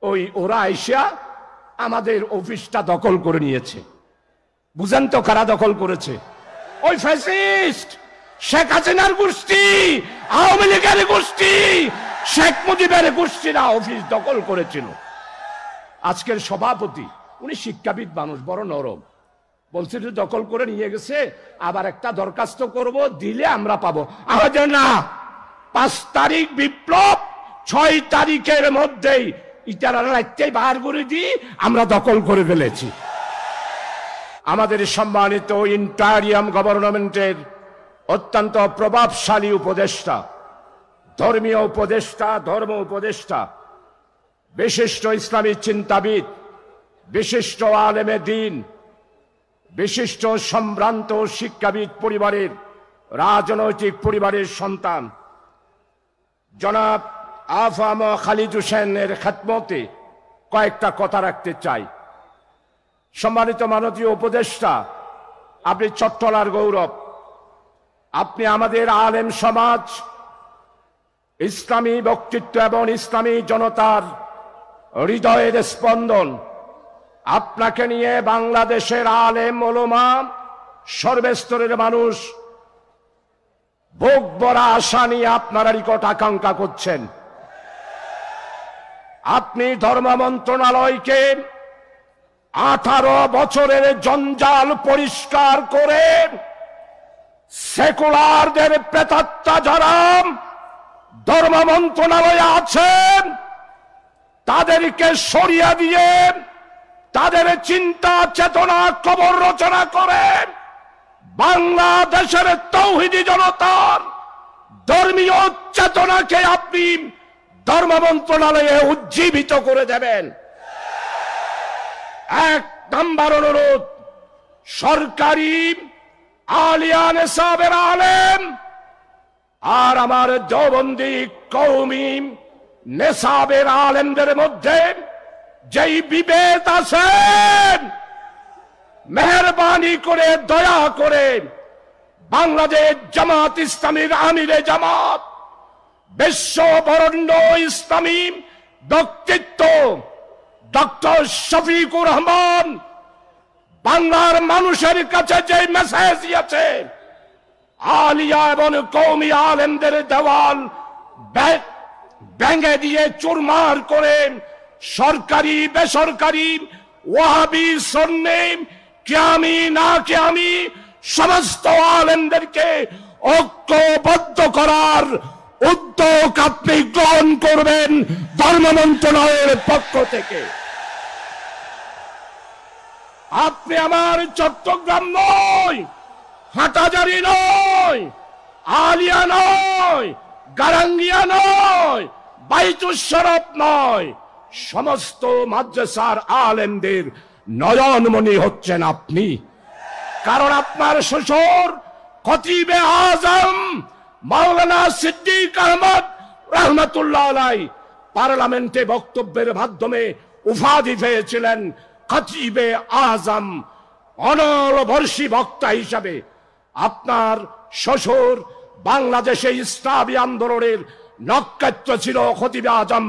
ওরা আইসা আমাদের অফিসটা দখল করে নিয়েছে। বুঝেন তো কারা দখল করেছে? ওই ফ্যাসিস্ট শেখ হাসিনার গোষ্ঠী, আওয়ামী লীগের গোষ্ঠী, শেখ মুজিবের গোষ্ঠীরা অফিস দখল করেছিল। আজকের সভাপতি উনি শিক্ষাবিদ মানুষ, বড় নরম, বলছে যে দখল করে নিয়ে গেছে, আবার একটা দরখাস্ত করব, দিলে আমরা পাবো। আমাদের না, 5 তারিখ বিপ্লব, 6 তারিখের মধ্যেই ইটারা রাইতেই বার করে দিই, আমরা দখল করে ফেলেছি। আমাদের সম্মানিত ইন্টারিয়াম গভর্নমেন্টের অত্যন্ত প্রভাবশালী উপদেষ্টা, ধর্মীয় উপদেষ্টা, ধর্ম উপদেষ্টা, বিশিষ্ট ইসলামী চিন্তাবিদ, বিশিষ্ট আলেমে দ্বীন, বিশিষ্ট সম্ভ্রান্ত শিক্ষাবিদ পরিবারের, রাজনৈতিক পরিবারের সন্তান জনাব আফাম খালিদ হোসেনের খেদমতে কয়েকটা কথা রাখতে চাই। সম্মানিত মাননীয় উপদেষ্টা, আপনি চট্টলার গৌরব, আপনি আমাদের আলেম সমাজ, ইসলামী ব্যক্তিত্ব এবং ইসলামী জনতার হৃদয়ের স্পন্দন। আপনাকে নিয়ে বাংলাদেশের আলেম ওলামা, সর্বস্তরের মানুষ বুক ভরা আশা নিয়ে আপনার নিকট আকাঙ্ক্ষা করছেন। আপনি ধর্ম মন্ত্রণালয়কে 18 বছরের জঞ্জাল পরিষ্কার করে সেকুলারদের প্রেতাত্মা যারা ধর্ম মন্ত্রণালয়ে আছেন তাদেরকে সরিয়ে দিয়ে তাদের চিন্তা চেতনা কবর রচনা করে বাংলাদেশের তৌহিদি জনতার ধর্মীয় চেতনাকে আপনি ধর্ম মন্ত্রণালয়ে উজ্জীবিত করে দেবেন। 1 নম্বর অনুরোধ, সরকারি আলিয়া নেসাবের আলেম আর আমার দেওবন্দি কওমি নেসাবের আলেমদের মধ্যে যেই বিভেদ আছে, মেহরবানি করে দয়া করে বাংলাদেশ জামাত ইসলামীর আমিরে জামাত, বিশ্ব বরেণ্য ইসলামী ব্যক্তিত্ব ডক্টর শফিকুর রহমান বাংলার মানুষের কাছে যে মেসেজ দিয়েছে, আলিয়া এবং কওমি আলেমদের দেওয়াল ভেঙে দিয়ে চুরমার করে সরকারি বেসরকারি ওয়াহাবি সুন্নি কিয়ামি না কিয়ামি সমস্ত আলেমদেরকে ঐক্যবদ্ধ করার উদ্যোগ আপনি গ্রহণ করবেন ধর্ম মন্ত্রণালয়ের পক্ষ থেকে। আপনি আমার চট্টগ্রাম নয়, হাটাজারি নয়, আলিয়া নয়, গারাঙ্গিয়া নয়, বাইতুল শরফ নয়, সমস্ত মাদ্রাসার আলেমদের নয়নমণি হচ্ছেন আপনি। কারণ আপনার শ্বশুর খতিবে আজম মাওলানা সিদ্দিক আহমদ রহমতুল্লাহ আলাইহি পার্লামেন্টে বক্তব্যের মাধ্যমে উপাধি পেয়েছিলেন খতিবে আজম, অনলবর্ষী বক্তা হিসাবে। আপনার শ্বশুর বাংলাদেশে ইসলামী আন্দোলনের নক্ষত্র ছিল খতিবে আজম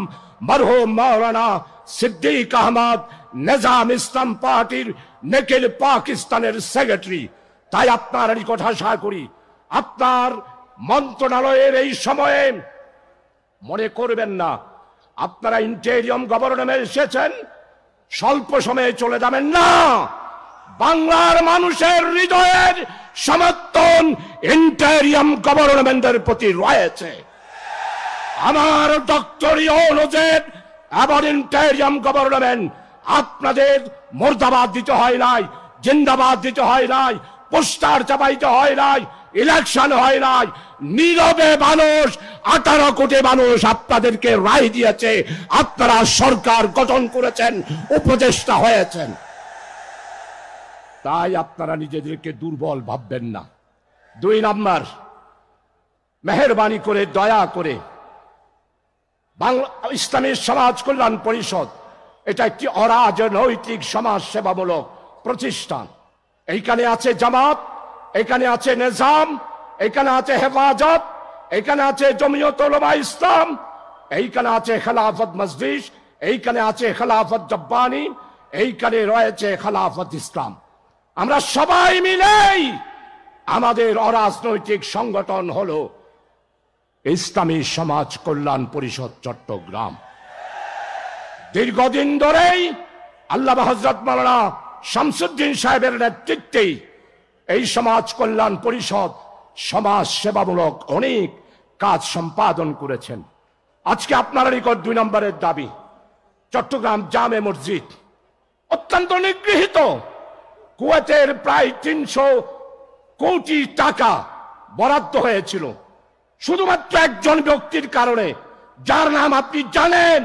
মরহুম মাওলানা সিদ্দিক আহমদ, নিজাম ইসলাম পার্টির নিখিল পাকিস্তানের সেক্রেটারি। তাই আপনার নিকট আশা করি আপনার মন্ত্রণালয়ের এই সময়ে মনে করবেন না আপনারা ইন্টেরিয়ম গভর্নমেন্ট এসেছেন, স্বল্প সময়ে চলে যাবেন না। বাংলার মানুষের হৃদয়ের সমর্থন ইন্টেরিয়ম গভর্নমেন্টের প্রতি রয়েছে। আমার ডক্টরীয় অনুযায়ী এবং ইন্টেরিয়ম গভর্নমেন্ট আপনাদের মুর্দাবাদ দিতে হয় নাই, জিন্দাবাদ দিতে হয় নাই, পোস্টার চাপাইতে হয় নাই, ইলেকশন হয় নাই। নীরবে মানুষ, 18 কোটি মানুষ আপনাদেরকে রায় দিয়েছে, আপনারা সরকার গঠন করেছেন, উপদেষ্টা হয়েছেন। তাই আপনারা নিজেদেরকে দুর্বল ভাববেন না। 2 নাম্বার, মেহেরবানি করে দয়া করে বাংলা ইসলামী সমাজ কল্যাণ পরিষদ এটা একটি অরাজনৈতিক সমাজ সেবামূলক প্রতিষ্ঠান। এইখানে আছে জামাত, এখানে আছে নিজাম, এখানে আছে হেফাজত, এখানে আছে জমিয়ত উলামা ইসলাম, এইখানে আছে খেলাফত মজলিস, এইখানে আছে খেলাফত রব্বানী, এইখানে রয়েছে খেলাফত ইসলাম। আমরা সবাই মিলেই আমাদের অরাজনৈতিক সংগঠন হলো ইসলামী সমাজ কল্যাণ পরিষদ চট্টগ্রাম। দীর্ঘদিন ধরেই আল্লামা হযরত মাওলানা শামসুদ্দিন সাহেবের নেতৃত্বে এই সমাজ কল্যাণ পরিষদ সমাজ সেবামূলক অনেক কাজ সম্পাদন করেছেন। আজকে আপনারা নিকট 2 নম্বরের দাবি, চট্টগ্রাম জামে মসজিদ অত্যন্ত নিগৃহীত। কুয়েতের প্রায় 300 কোটি টাকা বরাদ্দ হয়েছিল শুধুমাত্র একজন ব্যক্তির কারণে, যার নাম আপনি জানেন।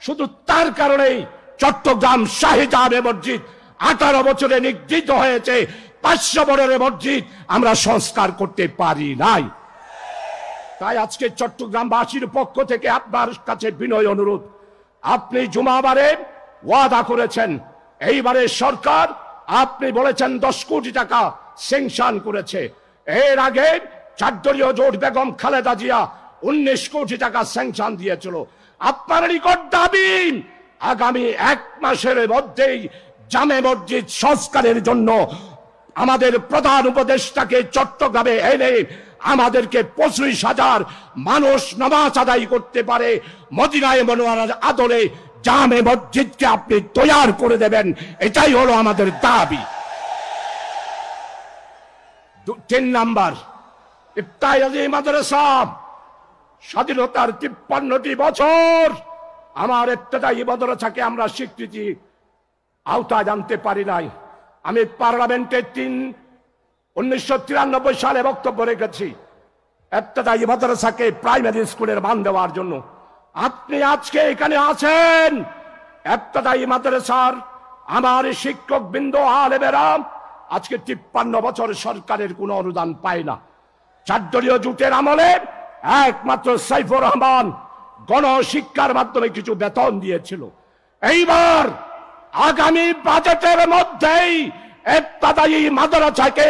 শুধু তার কারণেই চট্টগ্রাম শাহী জামে মসজিদ 18 বছরে নিগৃহীত হয়েছে। 500 বছরের মসজিদ আমরা সংস্কার করতে পারি নাই। তাই আজকে চট্টগ্রামবাসীর পক্ষ থেকে আপনার কাছে বিনয় অনুরোধ, আপনি জুমাবারে ওয়াদা করেছেন, এইবারে সরকার আপনি বলেছেন 10 কোটি টাকা স্যাংশন করেছে। এর আগে 4 দলীয় জোট বেগম খালেদা জিয়া 19 কোটি টাকা স্যাংশন দিয়েছিল। আপনার নিকট দাবি, আগামী 1 মাসের মধ্যেই জামে মসজিদ সংস্কারের জন্য আমাদের প্রধান উপদেষ্টাকে চট্টগ্রামে এনে আমাদেরকে 25,000 মানুষ নামাজ আদায় করতে পারে মদিনায়ে মুনাওয়ারার আদলে জামে মসজিদকে আপনি তৈরি করে দেবেন। এটাই হলো আমাদের দাবি। 3 নাম্বার, ইফতাহি মাদ্রাসা। স্বাধীনতার 53টি বছর আমার ইফতাহি মাদ্রাসাকে আমরা স্বীকৃতি আওতায় আনতে পারি নাই। আমি পার্লামেন্টে 1993 সালে বক্তব্য রেখেছি ইফতাহি মাদ্রাসাকে প্রাইমারি স্কুলের মান দেওয়ার জন্য। আপনি আজকে এখানে আছেন, ইফতাহি মাদ্রাসার আমার শিক্ষক বৃন্দ আলেমেরা আজকে 53 বছর সরকারের কোনো অনুদান পায় না। 4 দলীয় জোটের আমলে একমাত্র সাইফুর রহমান গণশিক্ষার মাধ্যমে কিছু বেতন দিয়েছিল। এইবার আগামী বাজেটের মধ্যেই ইফতাহি মাদ্রাসাকে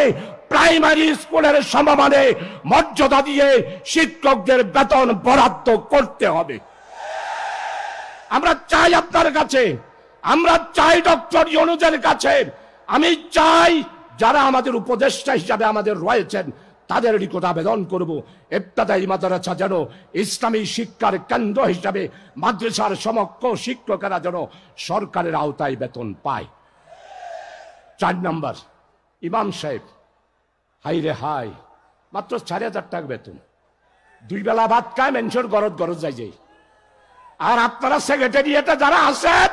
প্রাইমারি স্কুলের সমমানে মর্যাদা দিয়ে শিক্ষকদের বেতন বরাদ্দ করতে হবে। আমরা চাই আপনার কাছে, আমরা চাই ডক্টর ইউনূসের কাছে, আমি চাই যারা আমাদের উপদেষ্টা হিসাবে আমাদের রয়েছেন তাদের নিকট আবেদন করব, ইফতাহি মাদ্রাসা যেন ইসলামী শিক্ষার কেন্দ্র হিসাবে মাদ্রাসার সমস্ত শিক্ষকেরা যেন সরকারের আওতায় বেতন পায়। 4 নাম্বার, ইমাম সাহেব, হাই রে হাই, মাত্র 4,000 টাকা বেতন, 2 বেলা ভাত খায় মানুষের গরজ যাই। আর আপনারা সেক্রেটারিয়েটে যারা আছেন,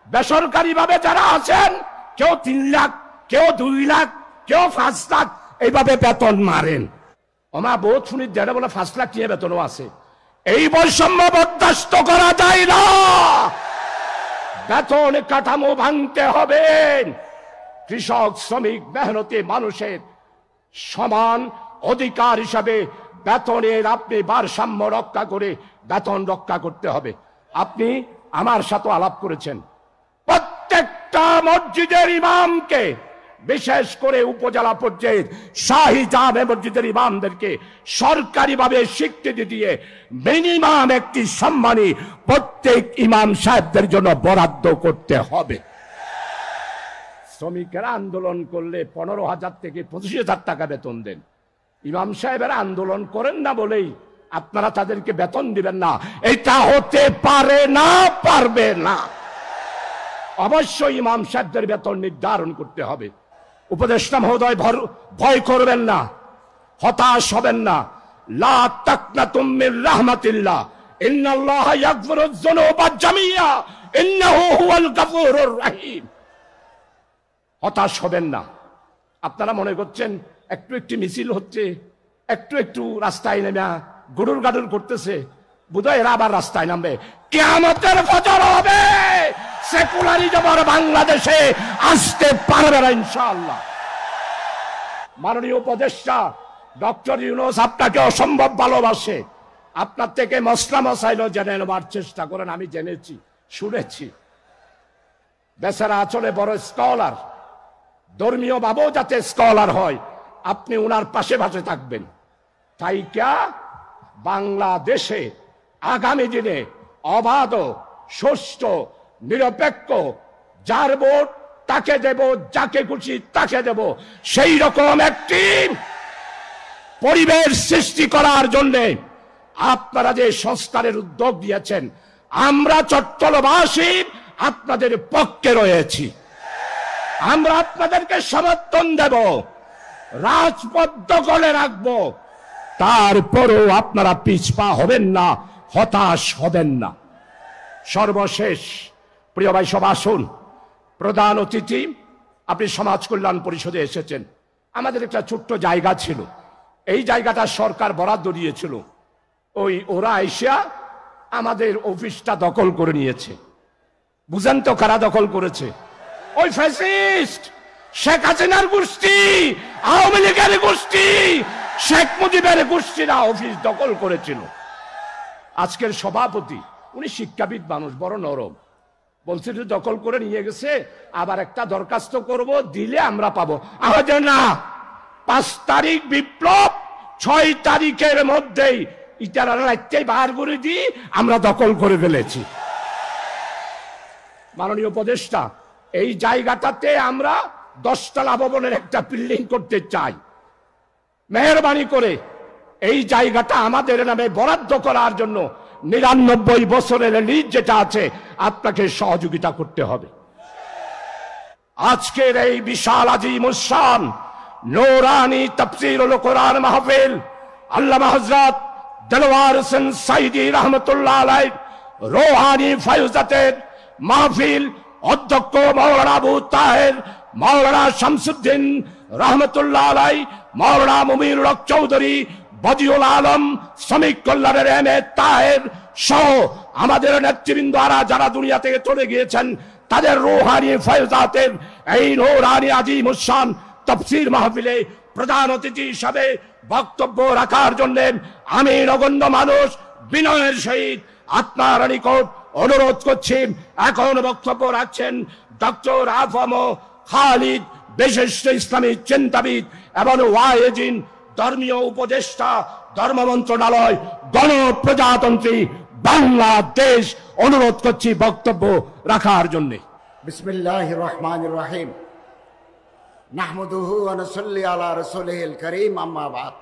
বেসরকারি ভাবে যারা আছেন, কেউ 3 লাখ, কেউ 2 লাখ, কেউ 5 লাখ এইভাবে বেতন মারেন। আমার বহুত শুনি যারা বলে 5 লাখ নিয়ে বেতনও আছে। এই বৈষম্য বরদাস্ত করা যায় না। বেতন কাঠামো ভাঙতে হবে। কৃষক, শ্রমিক, মেহনতি মানুষের সমান অধিকার হিসাবে বেতনের আপনি ভারসাম্য রক্ষা করে বেতন রক্ষা করতে হবে। আপনি আমার সাথে আলাপ করেছেন, প্রত্যেকটা মসজিদের ইমামকে, বিশেষ করে উপজেলা পর্যায়ে শাহী জামে মসজিদের ইমামদেরকে সরকারিভাবে স্বীকৃতি দিয়ে মিনিমাম একটি সম্মানী প্রত্যেক ইমাম সাহেবদের জন্য বরাদ্দ করতে হবে। শ্রমিকেরা আন্দোলন করলে 15,000 থেকে 25,000 টাকা বেতন দেন। ইমাম সাহেবেরা আন্দোলন করেন না বলেই আপনারা তাদেরকে বেতন দিবেন না, এটা হতে পারে না, পারবে না। অবশ্যই ইমাম সাহেবদের বেতন নির্ধারণ করতে হবে। উপদেষ্টা মহোদয় ভয় করবেন না, হতাশ হবেন না। লা তাকনাতুম মির রাহমাতিল্লাহ, ইন্নাল্লাহা ইয়াগফিরুয যুনুবা জামিয়া, ইন্নাহু হুয়াল গফুরুর রহিম। হতাশ হবেন না। আপনারা মনে করছেন একটু একটু মিছিল হচ্ছে, একটু একটু রাস্তায় নেমে গুড়ুর গাডুর করতেছে, বোধহয় এরা আবার রাস্তায় নামবে। কিয়ামতের ফজর হবে, সেকুলারিজম আর বাংলাদেশে আসতে পারবে না ইনশাআল্লাহ। মাননীয় উপদেষ্টা ডক্টর ইউনূস আপনাকে অসম্ভব ভালোবাসে। আপনার থেকে মসলা মশাইলও জেনে নেবার চেষ্টা করেন। আমি জেনেছি, শুনেছি। বেচারা আসলে বড় স্কলার, ধর্মীয় ভাবেও যাতে স্কলার হয়, আপনি উনার পাশে পাশে থাকবেন। তাই বাংলাদেশে আগামী দিনে অবাধ সুষ্ঠু নিরপেক্ষ, যার ভোট তাকে দেব, যাকে খুশি তাকে দেব, সেই রকম একটি পরিবেশ সৃষ্টি করার জন্য আপনারা যে সংস্কারের উদ্যোগ দিয়েছেন, আমরা চট্টলবাসী আপনাদের পক্ষে রয়েছি। আমরা আপনাদেরকে সমর্থন দেব, রাজপথ দখলে রাখবো। তারপরেও আপনারা পিছপা হবেন না, হতাশ হবেন না। সর্বশেষ প্রিয় ভাই সব আসুন, প্রধান অতিথি আপনি সমাজ কল্যাণ পরিষদে এসেছেন। আমাদের একটা ছোট্ট জায়গা ছিল, এই জায়গাটা সরকার বরাদ্দ দিয়েছিল। ওরা এসে আমাদের অফিসটা দখল করে নিয়েছে। বুঝেন তো কারা দখল করেছে? ওই ফ্যাসিস্ট শেখ হাসিনার গোষ্ঠী, আওয়ামী লীগের গোষ্ঠী, শেখ মুজিবের গোষ্ঠীরা অফিস দখল করেছিল। আজকের সভাপতি উনি শিক্ষাবিদ মানুষ, বড় নরম, বলছে যে দখল করে নিয়ে গেছে, আবার একটা দরখাস্ত করব, দিলে আমরা পাবো। আমাদের না, 5 তারিখ বিপ্লব, 6 তারিখের মধ্যেই ইটারা রাত্রেই বার করে দিই, আমরা দখল করে ফেলেছি। মাননীয় উপদেষ্টা, এই জায়গাটাতে আমরা 10 তলা ভবনের একটা বিল্ডিং করতে চাই। মেহরবানি করে এই জায়গাটা আমাদের নামে বরাদ্দ করার জন্য 99 বছরের লিজ যেটা আছে, আপনাকে সহযোগিতা করতে হবে। আজকের এই বিশাল আজিম উসান নূরানী তাফসীরুল কোরআন মাহফিল, আল্লামা হযরত দেলওয়ার হোসেন সাইদি রহমতুল্লাহ আলাইহি রূহানী ফায়জাতের মাহফিল, অধ্যক্ষ মাওলানা আবু তাহের, মাওলানা শামসুদ্দিন রহমতুল্লাহ আলাইহি, মাওলানা মুমিনুল হক চৌধুরী, বদিউল আলম, শ্রমিক কল্যাণের এম.এ. তাহের সহ আমাদের নেতৃবৃন্দ যারা দুনিয়া থেকে চলে গিয়েছেন, তাদের রূহানী ফায়জাতের এই নূরানী আজিম উসান তাফসীর মাহফিলে প্রধান অতিথি হিসাবে বক্তব্য রাখার জন্য আমি নগণ্য মানুষ বিনয়ের সহিত আপনার নিকট অনুরোধ করছি। এখন বক্তব্য রাখছেন ডক্টর আফম খালিদ, বিশিষ্ট ইসলামী চিন্তাবিদ এবং ওয়াইজিন, ধর্মীয় উপদেষ্টা, ধর্ম মন্ত্রণালয়, গণপ্রজাতন্ত্রী বাংলাদেশ। অনুরোধ করছি বক্তব্য রাখার জন্য। বিসমিল্লাহির রহমানির রহিম। নাহমাদুহু ওয়া নুসাল্লি আলা রাসূলিল কারীম, আম্মা বাদ।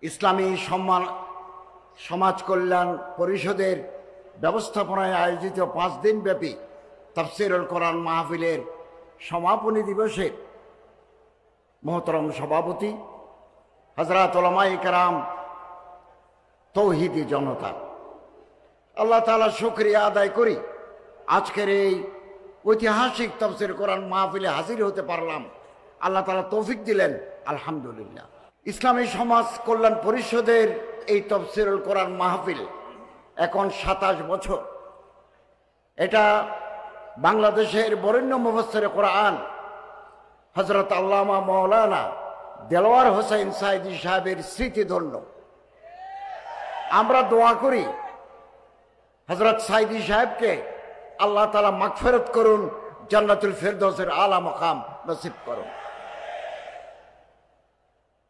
ইসলামী সমাজ কল্যাণ পরিষদের ব্যবস্থাপনায় আয়োজিত 5 দিন ব্যাপী তাফসীরুল কোরআন মাহফিলের সমাপনী দিবসে মহতরম সভাপতি হযরত উলামায়ে কেরাম, তৌহিদি জনতা, আল্লাহ তাআলা শুকরিয়া আদায় করি আজকের এই ঐতিহাসিক তাফসীর কোরআন মাহফিলে হাজির হতে পারলাম। আল্লাহ তাআলা তৌফিক দিলেন, আলহামদুলিল্লাহ। ইসলামী সমাজ কল্যাণ পরিষদের এই তাফসীরুল কোরআন মাহফিল এখন 27 বছর। এটা বাংলাদেশের বরেণ্য মুফাসসিরে কোরআন হযরত আল্লামা মাওলানা দেলওয়ার হোসেন সাইদি সাহেবের স্মৃতিধন্য। আমরা দোয়া করি হযরত সাইদি সাহেবকে আল্লাহ তাআলা মাগফিরাত করুন, জান্নাতুল ফেরদৌসের আলা মাকাম নসিব করুন।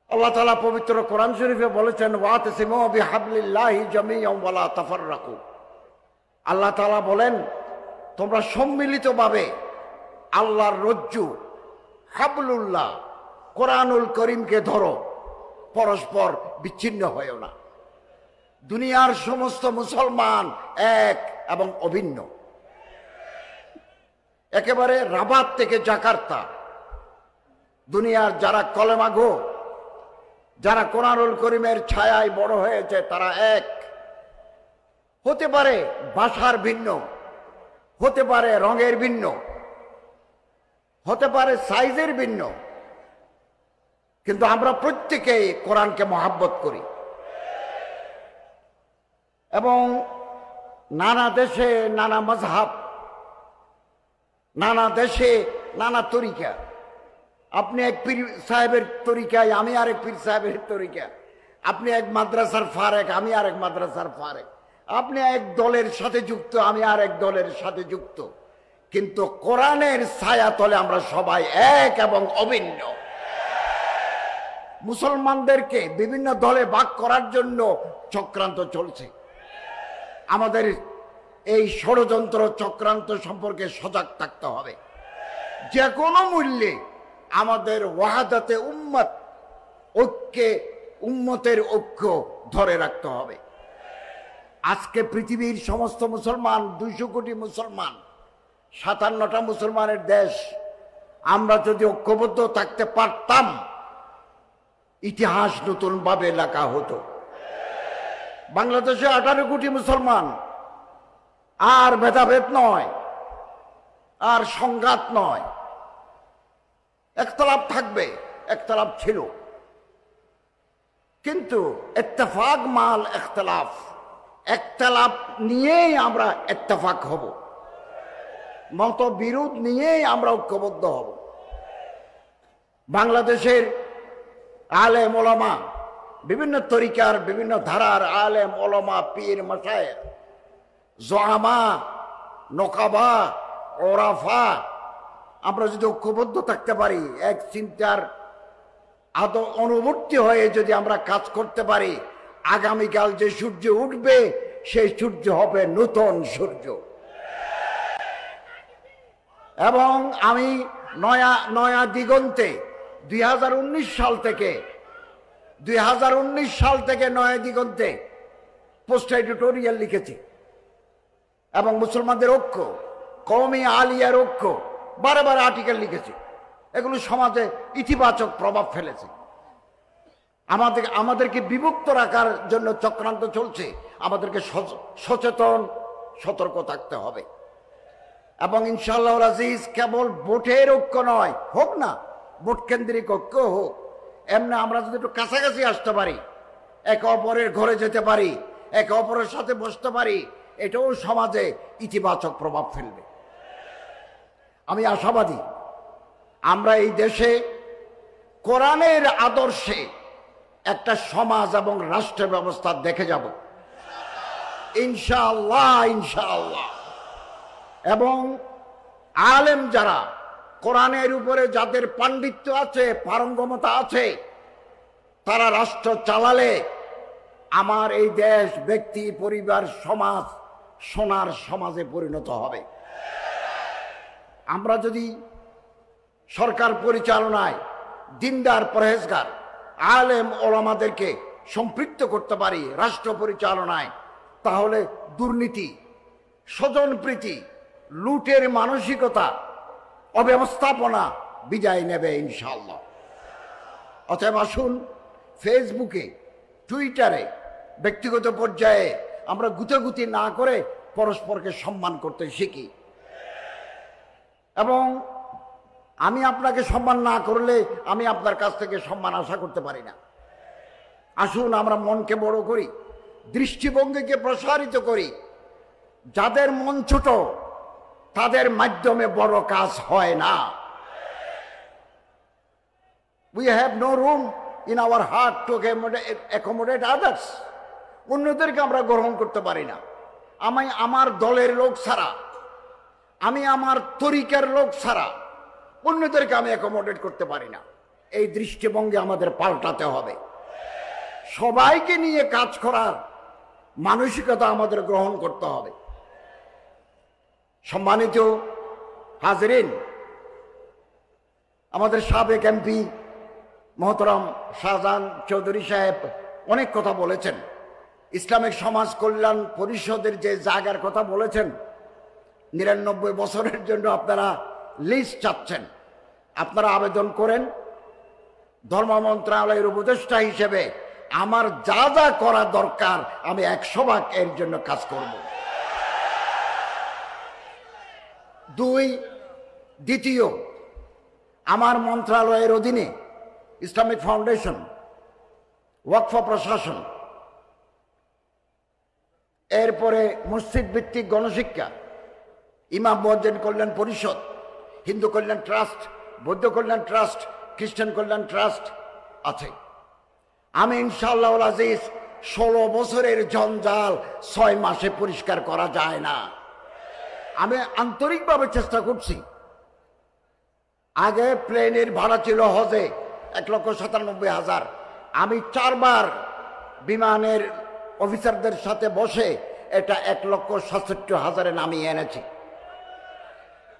আল্লাহ তাআলা পবিত্র কোরআন শরীফে বলেছেন, ওয়াতাসিমু বিহাবলিল্লাহি জামিআন ওয়া লা তাফাররাকু। আল্লাহ তাআলা বলেন, তোমরা সম্মিলিতভাবে আল্লাহর রজ্জু হাবলুল্লাহ কোরআনুল করিমকে ধরো, পরস্পর বিচ্ছিন্ন হয়েও না। দুনিয়ার সমস্ত মুসলমান এক এবং অভিন্ন। একেবারে রাবাত থেকে জাকার্তা, দুনিয়ার যারা কলেমা গো, যারা কোরআনুল করিমের ছায়ায় বড় হয়েছে, তারা এক। হতে পারে ভাষার ভিন্ন, হতে পারে রঙের ভিন্ন, হতে পারে সাইজের ভিন্ন, কিন্তু আমরা প্রত্যেকেই কোরআনকে মহাব্বত করি। এবং নানা দেশে নানা মাযহাব, নানা দেশে নানা তরিকা। আপনি এক পীর সাহেবের তরিকায়, আমি আরেক পীর সাহেবের তরিকা। আপনি এক মাদ্রাসার ফারেক, আমি আরেক মাদ্রাসার ফারেক। আপনি এক দলের সাথে যুক্ত, আমি আরেক দলের সাথে যুক্ত, কিন্তু কোরআনের ছায়া তলে আমরা সবাই এক এবং অভিন্ন। মুসলমানদেরকে বিভিন্ন দলে ভাগ করার জন্য চক্রান্ত চলছে। আমাদের এই ষড়যন্ত্র চক্রান্ত সম্পর্কে সজাগ থাকতে হবে। যে কোনো মূল্যে আমাদের ওয়াহাদাতে উম্মত, ঐক্যে উম্মতের ঐক্য ধরে রাখতে হবে। আজকে পৃথিবীর সমস্ত মুসলমান, 200 কোটি মুসলমান, 57টা মুসলমানের দেশ, আমরা যদি ঐক্যবদ্ধ থাকতে পারতাম, ইতিহাস নতুন ভাবে লেখা হতো। বাংলাদেশে 18 কোটি মুসলমান, আর ভেদাভেদ নয়, আর সংঘাত নয়, একতলাপ থাকবে, একতলাপ ছিল, কিন্তু ইত্তেফাক মাল ইখতিলাফ, একতলাপ নিয়েই আমরা ইত্তেফাক হব, মতবিরোধ নিয়েই আমরা ঐক্যবদ্ধ হব। বাংলাদেশের আলেম ওলামা, বিভিন্ন তরিকার বিভিন্ন ধারার আলেম ওলামা, পীর মাশায়েখ, জআমা, নকাবা, ওরাফা, আমরা যদি ঐক্যবদ্ধ থাকতে পারি, এক চিন্তার অনুবর্তী হয়ে যদি আমরা কাজ করতে পারি, আগামীকাল যে সূর্য উঠবে সেই সূর্য হবে নতুন সূর্য। এবং আমি নয়া দিগন্তে 2019 সাল থেকে নয়া দিগন্তে পোস্ট এডিটোরিয়াল লিখেছি, এবং মুসলমানদের ঐক্য, কওমি আলিয়ার ঐক্য, বারে আর্টিকেল লিখেছি। এগুলো সমাজে ইতিবাচক প্রভাব ফেলেছে। আমাদেরকে বিভক্ত রাখার জন্য চক্রান্ত চলছে, আমাদেরকে সচেতন সতর্ক থাকতে হবে। এবং ইনশাআল্লাহ আজিজ, কেবল ভোটের ঐক্য নয়, হোক না ভোট কেন্দ্রিক ঐক্য হোক, এমনি আমরা যদি একটু কাছাকাছি আসতে পারি, একে অপরের ঘরে যেতে পারি, একে অপরের সাথে বসতে পারি, এটাও সমাজে ইতিবাচক প্রভাব ফেলবে। আমি আশাবাদী আমরা এই দেশে কোরআনের আদর্শে একটা সমাজ এবং রাষ্ট্র ব্যবস্থা দেখে যাব ইনশাআল্লাহ, ইনশাআল্লাহ। এবং আলেম যারা, কোরআনের উপরে যাদের পাণ্ডিত্য আছে, পারঙ্গমতা আছে, তারা রাষ্ট্র চালালে আমার এই দেশ, ব্যক্তি, পরিবার, সমাজ সোনার সমাজে পরিণত হবে। আমরা যদি সরকার পরিচালনায় দিনদার, পরহেজগার, আলেম ওলামাদেরকে সম্পৃক্ত করতে পারি রাষ্ট্র পরিচালনায়, তাহলে দুর্নীতি, স্বজনপ্রীতি, লুটের মানসিকতা, অব্যবস্থাপনা বিদায় নেবে ইনশাআল্লাহ। অতএব আসুন ফেসবুকে, টুইটারে, ব্যক্তিগত পর্যায়ে আমরা গুতাগুতি না করে পরস্পরকে সম্মান করতে শিখি। এবং আমি আপনাকে সম্মান না করলে আমি আপনার কাছ থেকে সম্মান আশা করতে পারি না। আসুন আমরা মনকে বড় করি, দৃষ্টিভঙ্গিকে প্রসারিত করি। যাদের মন ছোট তাদের মাধ্যমে বড় কাজ হয় না। We have no room in our heart to accommodate others. অন্যদেরকে আমরা গ্রহণ করতে পারি না। আমি আমার দলের লোক ছাড়া, আমি আমার তরিকার লোক ছাড়া অন্যদেরকে আমি অ্যাকোমোডেট করতে পারি না। এই দৃষ্টিভঙ্গি আমাদের পাল্টাতে হবে। সবাইকে নিয়ে কাজ করার মানসিকতা আমাদের গ্রহণ করতে হবে। সম্মানিত হাজরিন, আমাদের সাবেক এমপি মহতরম শাহজাহান চৌধুরী সাহেব অনেক কথা বলেছেন। ইসলামিক সমাজ কল্যাণ পরিষদের যে জায়গার কথা বলেছেন, 99 বছরের জন্য আপনারা লিস্ট চাচ্ছেন, আপনারা আবেদন করেন। ধর্ম মন্ত্রণালয়ের উপদেষ্টা হিসেবে আমার যা যা করা দরকার আমি 100 এর জন্য কাজ করব। দ্বিতীয়, আমার মন্ত্রণালয়ের অধীনে ইসলামিক ফাউন্ডেশন, ওয়াকফ প্রশাসন, এরপরে মসজিদ ভিত্তিক গণশিক্ষা, ইমাম মুয়াজ্জিন কল্যাণ পরিষদ, হিন্দু কল্যাণ ট্রাস্ট, বৌদ্ধ কল্যাণ ট্রাস্ট, খ্রিস্টান কল্যাণ ট্রাস্ট আছে। আমি ইনশাআল্লাহ আজিজ 16 বছরের জঞ্জাল 6 মাসে পরিষ্কার করা যায় না। আমি আন্তরিকভাবে চেষ্টা করছি। আগে প্লেনের ভাড়া ছিল হজে 1,97,000। আমি 4 বার বিমানের অফিসারদের সাথে বসে এটা 1,67,000 নামিয়ে এনেছি।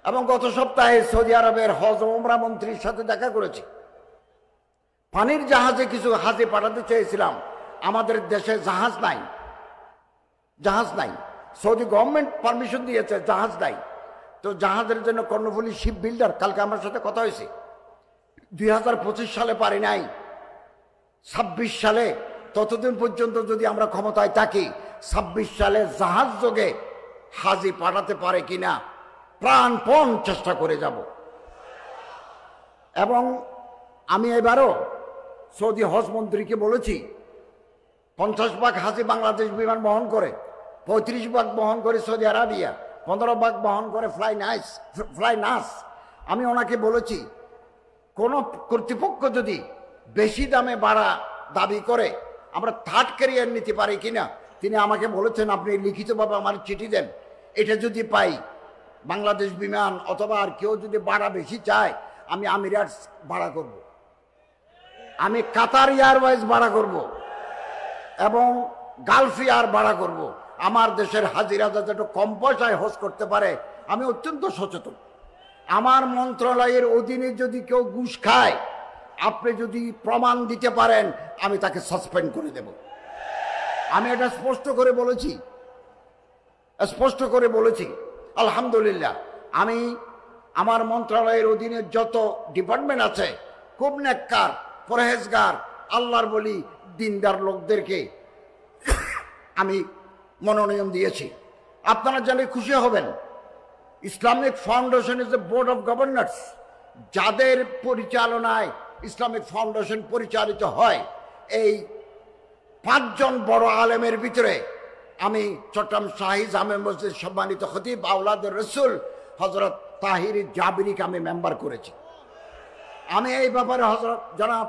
এবং গত সপ্তাহে সৌদি আরবের হজ ও উমরা মন্ত্রীর সাথে দেখা করেছি। পানির জাহাজে কিছু হাজি পাঠাতে চেয়েছিলাম, আমাদের দেশে জাহাজ নাই, জাহাজ নাই। সৌদি গভর্নমেন্ট পারমিশন দিয়েছে, জাহাজ নাই। তো জাহাজের জন্য কর্ণফুলী শিপ বিল্ডার, কালকে আমার সাথে কথা হয়েছে, 2025 সালে পারি নাই, 26 সালে, ততদিন পর্যন্ত যদি আমরা ক্ষমতায় থাকি, 26 সালে জাহাজ যোগে হাজি পাঠাতে পারে কিনা প্রাণপণ চেষ্টা করে যাব। এবং আমি এবারও সৌদি হজ মন্ত্রীকে বলেছি 50 ভাগ হাজি বাংলাদেশ বিমান বহন করে, 35 ভাগ বহন করে সৌদি আরবিয়া, 15 ভাগ বহন করে ফ্লাই নাস। আমি ওনাকে বলেছি কোন কর্তৃপক্ষ যদি বেশি দামে ভাড়া দাবি করে আমরা থার্ড ক্যারিয়ার নিতে পারি কিনা। তিনি আমাকে বলেছেন আপনি লিখিতভাবে আমার চিঠি দেন, এটা যদি পাই বাংলাদেশ বিমান অথবা আর কেউ যদি ভাড়া বেশি চায় আমি আমিরাটস ভাড়া করব, আমি কাতার এয়ারওয়েজ ভাড়া করব এবং গালফ এয়ার ভাড়া করব। আমার দেশের হাজিরা যাতে একটু কম পয়সায় হজ করতে পারে, আমি অত্যন্ত সচেতন। আমার মন্ত্রণালয়ের অধীনে যদি কেউ ঘুষ খায়, আপনি যদি প্রমাণ দিতে পারেন আমি তাকে সাসপেন্ড করে দেব। আমি এটা স্পষ্ট করে বলেছি। আলহামদুলিল্লাহ, আমি আমার মন্ত্রণালয়ের অধীনে যত ডিপার্টমেন্ট আছে খুব নেককার, পরহেজগার, আল্লাহর বলি, দিনদার লোকদেরকে আমি মনোনয়ন দিয়েছি। আপনারা জানলে খুশি হবেন, Islamic foundation is a board of governors. যাদের পরিচালনায় ইসলামিক ফাউন্ডেশন পরিচালিত হয়, এই 5 জন বড় আলেমের ভিতরে আমি চট্টগ্রাম শাহী জামে মসজিদ সম্মানিত খতিব আওলাদের রসুল হযরত তাহির জাবিরিকে আমি মেম্বার করেছি। আমি এই ব্যাপারে হযরত জনাব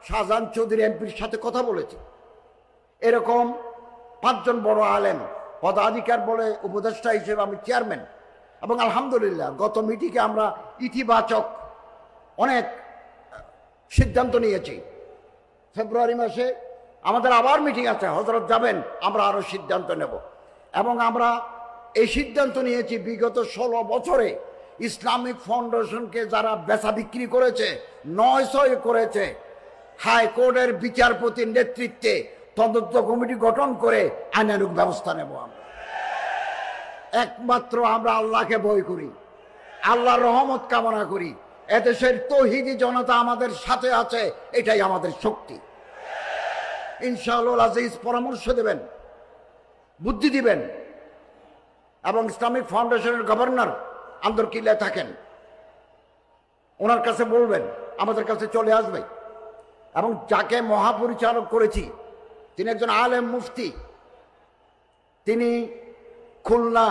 শাহজাহান চৌধুরী এমপির সাথে কথা বলেছি। এরকম 5 জন বড় আলেম পদাধিকার বলে উপদেষ্টা হিসেবে আমি চেয়ারম্যান। এবং আলহামদুলিল্লাহ গত মিটিংয়ে আমরা ইতিবাচক অনেক সিদ্ধান্ত নিয়েছি। ফেব্রুয়ারি মাসে আমাদের আবার মিটিং আছে, হযরত যাবেন, আমরা আরো সিদ্ধান্ত নেব। এবং আমরা এই সিদ্ধান্ত নিয়েছি বিগত 16 বছরে ইসলামিক ফাউন্ডেশনকে যারা বেচা বিক্রি করেছে, 900 করেছে, হাইকোর্টের বিচারপতির নেতৃত্বে তদন্ত কমিটি গঠন করে আইনানুগ ব্যবস্থা নেব। আমরা একমাত্র আমরা আল্লাহকে ভয় করি, আল্লাহর রহমত কামনা করি। এদেশের তৌহিদি জনতা আমাদের সাথে আছে, এটাই আমাদের শক্তি। ইনশাআল্লাহ আজিজ পরামর্শ দেবেন, বুদ্ধি দিবেন। এবং ইসলামিক ফাউন্ডেশনের গভর্নর আন্দরকিল্লায় থাকেন, ওনার কাছে বলবেন, আমাদের কাছে চলে আসবে। এবং যাকে মহাপরিচালক করেছি তিনি একজন আলেম মুফতি, তিনি খুলনা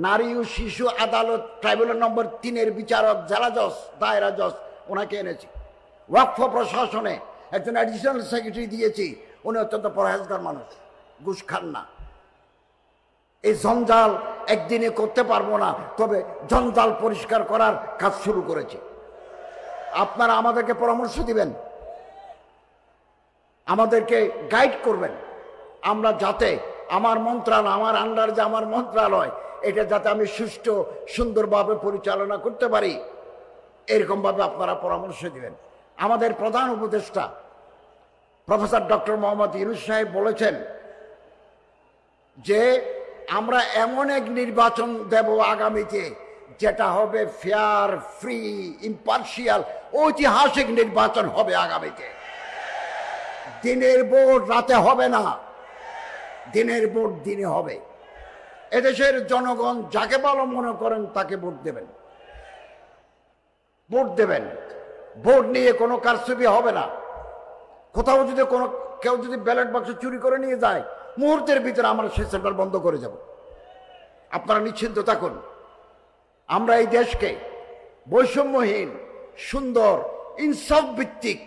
নারী ও শিশু আদালত ট্রাইব্যুনাল নম্বর 3-এর বিচারক, জেলা জজ, দায়রা জজ, ওনাকে এনেছি। ওয়াকফ প্রশাসনে একজন অ্যাডিশনাল সেক্রেটারি দিয়েছি, উনি অত্যন্ত পরহেজগার মানুষ, ঘুষ খান না। এই জঞ্জাল একদিনে করতে পারবো না, তবে জঞ্জাল পরিষ্কার করার কাজ শুরু করেছি। আপনারা আমাদেরকে পরামর্শ দিবেন, আমাদেরকে গাইড করবেন, আমরা যাতে আমার মন্ত্রণালয়, আমার আন্ডার যে আমার মন্ত্রণালয়, এটা যাতে আমি সুষ্ঠু সুন্দরভাবে পরিচালনা করতে পারি, এরকমভাবে আপনারা পরামর্শ দিবেন। আমাদের প্রধান উপদেষ্টা প্রফেসর ডক্টর মোহাম্মদ ইউনূস সাহেব বলেছেন যে আমরা এমন এক নির্বাচন দেব আগামীতে যেটা হবে ফেয়ার, ফ্রি, ইম্পার্শিয়াল, ঐতিহাসিক নির্বাচন হবে আগামীতে। দিনের ভোট রাতে হবে না, দিনের ভোট দিনে হবে। এদেশের জনগণ যাকে ভালো মনে করেন তাকে ভোট দেবেন, ভোট দেবেন। ভোট নিয়ে কোনো কারচুপি হবে না। কোথাও যদি কেউ যদি ব্যালট বাক্স চুরি করে নিয়ে যায়, মুহূর্তের ভিতরে আমরা সেই সেন্টার বন্ধ করে যাব। আপনারা নিশ্চিন্ত থাকুন। আমরা এই দেশকে বৈষম্যহীন, সুন্দর, ইনসাফ ভিত্তিক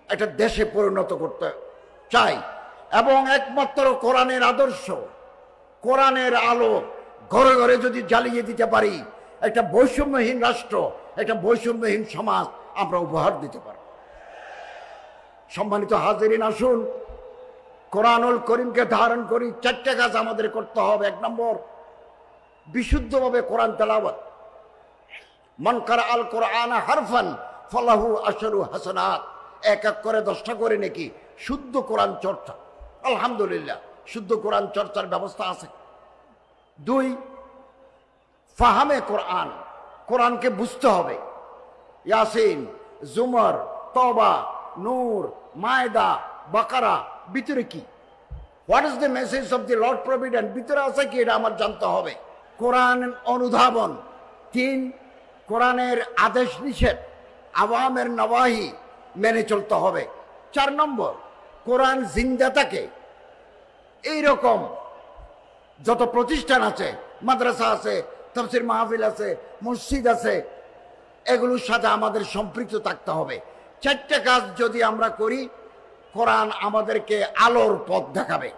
একটা দেশে পরিণত করতে চাই। এবং একমাত্র কোরআনের আদর্শ, কোরআনের আলো ঘরে ঘরে যদি জ্বালিয়ে দিতে পারি, একটা বৈষম্যহীন রাষ্ট্র, একটা বৈষম্যহীন সমাজ আমরা উপহার দিতে পারব। সম্মানিত হাজিরিন, আসুন কোরআনুল করিমকে ধারণ করি। 4টা কাজ আমাদের করতে হবে। 1 নম্বর, বিশুদ্ধভাবে কোরআন তেলাওয়াত। মান কারা আল কোরআন হারফান ফালাহু আশরু হাসানাত, এক এক করে 10টা করে নাকি। শুদ্ধ কোরআন চর্চা, আলহামদুলিল্লাহ শুদ্ধ কোরআন চর্চার ব্যবস্থা আছে। 2, ফাহামে কোরআন, কোরআনকে বুঝতে হবে। ইয়াসিন, জুমর, তওবা, নূর, মায়দা, বাকারা, ভিতরে কি, what is the message of the Lord provident, ভিতরে আছে কি, এটা আমার জানতে হবে। কোরআন অনুধাবন। 3, কোরআনের আদেশ নিষেধ, আওয়ামের নওয়াহি মেনে চলতে হবে। 4 নম্বর, কোরআন জিন্দা থাকে। এইরকম যত প্রতিষ্ঠান আছে, মাদ্রাসা আছে, তাফসীর মাহফিল আছে, মসজিদ আছে, এগুলোর সাথে আমাদের সম্পৃক্ত থাকতে হবে। 4টা কাজ যদি আমরা করি, কোরআন আমাদেরকে আলোর পথ দেখাবে।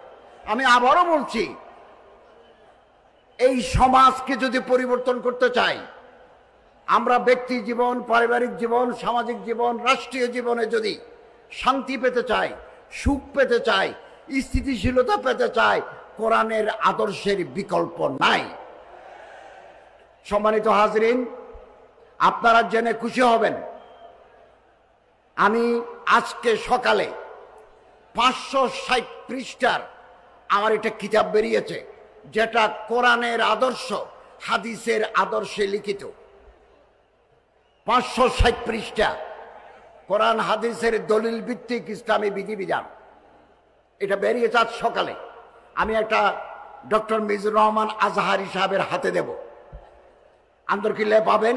আমি আবারও বলছি, এই সমাজকে যদি পরিবর্তন করতে চাই, আমরা ব্যক্তি জীবন, পারিবারিক জীবন, সামাজিক জীবন, রাষ্ট্রীয় জীবনে যদি শান্তি পেতে চাই, সুখ পেতে চাই, স্থিতিশীলতা পেতে চাই, কোরআনের আদর্শের বিকল্প নাই। সম্মানিত হাজরিন, আপনারা জেনে খুশি হবেন, আমি আজকে সকালে 560 পৃষ্ঠার আমার একটা কিতাব বেরিয়েছে, যেটা কোরআনের আদর্শ হাদিসের আদর্শে লিখিত। 560 পৃষ্ঠা, কোরআন হাদিসের দলিল ভিত্তিক ইসলামী বিধিবিধান। এটা বেরিয়েছে আজ সকালে। আমি একটা ডক্টর মিজানুর রহমান আজহারি সাহেবের হাতে দেব, আন্দরকিল্লায় পাবেন।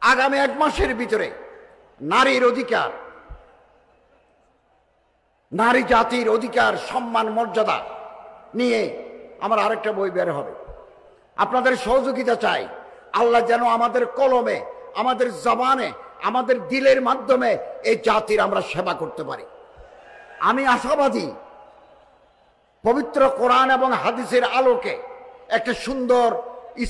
আগামী 1 মাসের ভিতরে নারীর অধিকার, নারী জাতির অধিকার, সম্মান, মর্যাদা নিয়ে আমার আরেকটা বই বের হবে। আপনাদের সহযোগিতা চাই। আল্লাহ যেন আমাদের কলমে, আমাদের জবানে, আমাদের দিলের মাধ্যমে এই জাতির আমরা সেবা করতে পারি। আমি আশাবাদী, পবিত্র কোরআন এবং হাদিসের আলোকে একটা সুন্দর,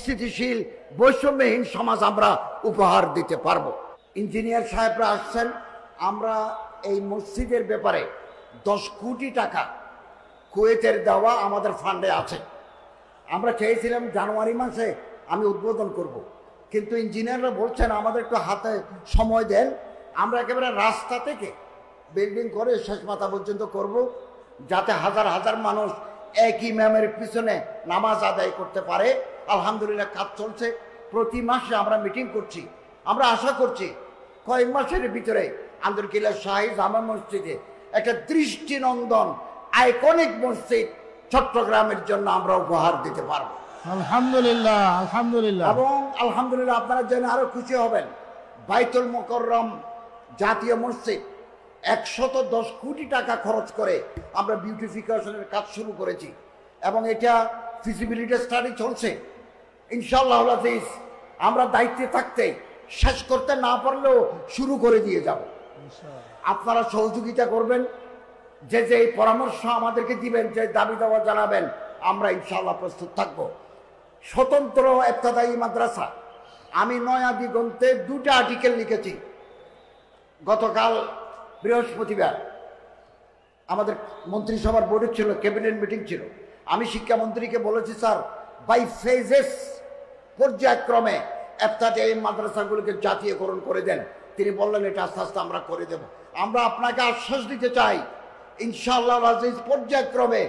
স্থিতিশীল, বৈষম্যহীন সমাজ আমরা উপহার দিতে পারবো। ইঞ্জিনিয়ার সাহেবরা আসছেন। আমরা এই মসজিদের ব্যাপারে 10 কোটি টাকা কুয়েতের দেওয়া আমাদের ফান্ডে আছে। আমরা চেয়েছিলাম জানুয়ারি মাসে আমি উদ্বোধন করব, কিন্তু ইঞ্জিনিয়াররা বলছেন আমাদের একটু হাতে সময় দেন, আমরা একেবারে রাস্তা থেকে বিল্ডিং করে শেষ মাথা পর্যন্ত করব, যাতে হাজার হাজার মানুষ এক ইমামের পিছনে নামাজ আদায় করতে পারে। আলহামদুলিল্লাহ কাজ চলছে। প্রতি মাসে আমরা মিটিং করছি। আমরা আশা করছি কয়েক মাসের ভিতরে আন্দরকিল্লা শাহী জামে মসজিদে একটা দৃষ্টিনন্দন আইকনিক মসজিদ চট্টগ্রামের জন্য আমরা উপহার দিতে পারবো। আলহামদুলিল্লাহ, আলহামদুলিল্লাহ। এবং আলহামদুলিল্লাহ আপনারা জেনে আরো খুশি হবেন, বাইতুল মুকাররম জাতীয় মসজিদ 110 কোটি টাকা খরচ করে আমরা বিউটিফিকেশনের কাজ শুরু করেছি, এবং এটা ফিজিবিলিটি স্টাডি চলছে। ইনশাআল্লাহ আজিজ, আমরা দায়িত্বে থাকতে শেষ করতে না পারলেও শুরু করে দিয়ে যাব। আপনারা সহযোগিতা করবেন, যে যে পরামর্শ আমাদেরকে দিবেন, যে দাবি দাওয়া জানাবেন, আমরা ইনশাআল্লাহ প্রস্তুত থাকব। স্বতন্ত্র ইবতেদায়ী মাদ্রাসা, আমি নয়া দিগন্তে 2টা আর্টিকেল লিখেছি। গতকাল বৃহস্পতিবার আমাদের মন্ত্রিসভার বৈঠক ছিল, ক্যাবিনেট মিটিং ছিল। আমি শিক্ষামন্ত্রীকে বলেছি, স্যার বাই ফেজেস, পর্যায়ক্রমে ইবতেদায়ী মাদ্রাসাগুলোকে জাতীয়করণ করে দেন। তিনি বললেন এটা আস্তে আস্তে আমরা করে দেব। আমরা আপনাকে আশ্বাস দিতে চাই, ইনশাআল্লাহ আজিজ পর্যায়ক্রমে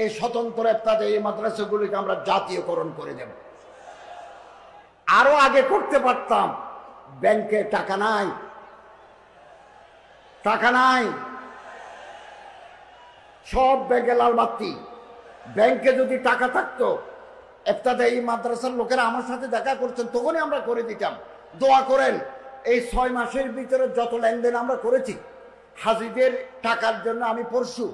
এই স্বতন্ত্র ইবতেদায়ী মাদ্রাসাগুলিকে আমরা জাতীয়করণ করে দেব। আরো আগে করতে পারতাম, ব্যাংকে টাকা নাই, টাকা নাই, সব ব্যাংকে লাল বাতি। ব্যাংকে যদি টাকা থাকতো, ইবতেদায়ী মাদ্রাসার লোকেরা আমার সাথে দেখা করছেন, তখনই আমরা করে দিতাম। দোয়া করেন, এই 6 মাসের ভিতরে যত লেনদেন আমরা করেছি হাজিদের টাকার জন্য, আমি পরশু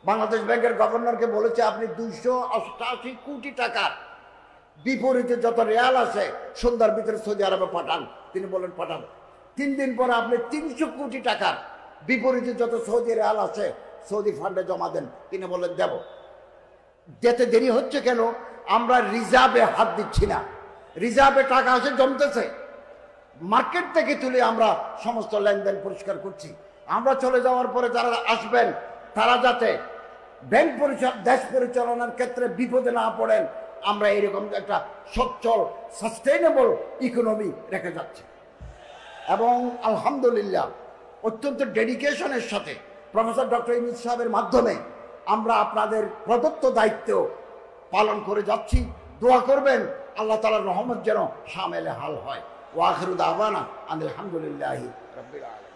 বাংলাদেশ ব্যাংকের গভর্নরকে বলেছি, আপনি 288 কোটি টাকার বিপরীতে যত রেয়াল আছে সন্ধ্যার ভিতরে সৌদি আরবে পাঠান। তিনি বলেন পাঠান। 3 দিন পরে আপনি 300 কোটি টাকার বিপরীতে যত সৌদি রেয়াল আছে সৌদি ফান্ডে জমা দেন। তিনি বলেন দেব। যেতে দেরি হচ্ছে কেন? আমরা রিজার্ভে হাত দিচ্ছি না। রিজার্ভে টাকা আসে, জমতেছে, মার্কেট থেকে তুলে আমরা সমস্ত লেনদেন পরিষ্কার করছি। আমরা চলে যাওয়ার পরে যারা আসবেন তারা যাতে ব্যাংক দেশ পরিচালনার ক্ষেত্রে বিপদে না পড়েন, আমরা এরকম একটা সচ্ছল সাস্টেইনেবল ইকোনমি রেখে যাচ্ছি। এবং আলহামদুলিল্লাহ অত্যন্ত ডেডিকেশনের সাথে প্রফেসর ডক্টর ইউনূস সাহেবের মাধ্যমে আমরা আপনাদের প্রদত্ত দায়িত্ব পালন করে যাচ্ছি। দোয়া করবেন আল্লাহ তাআলার রহমত যেন শামেলে হাল হয়। ওয়া আখিরু দাওয়ানা আলহামদুলিল্লাহি রাব্বিল আলামিন।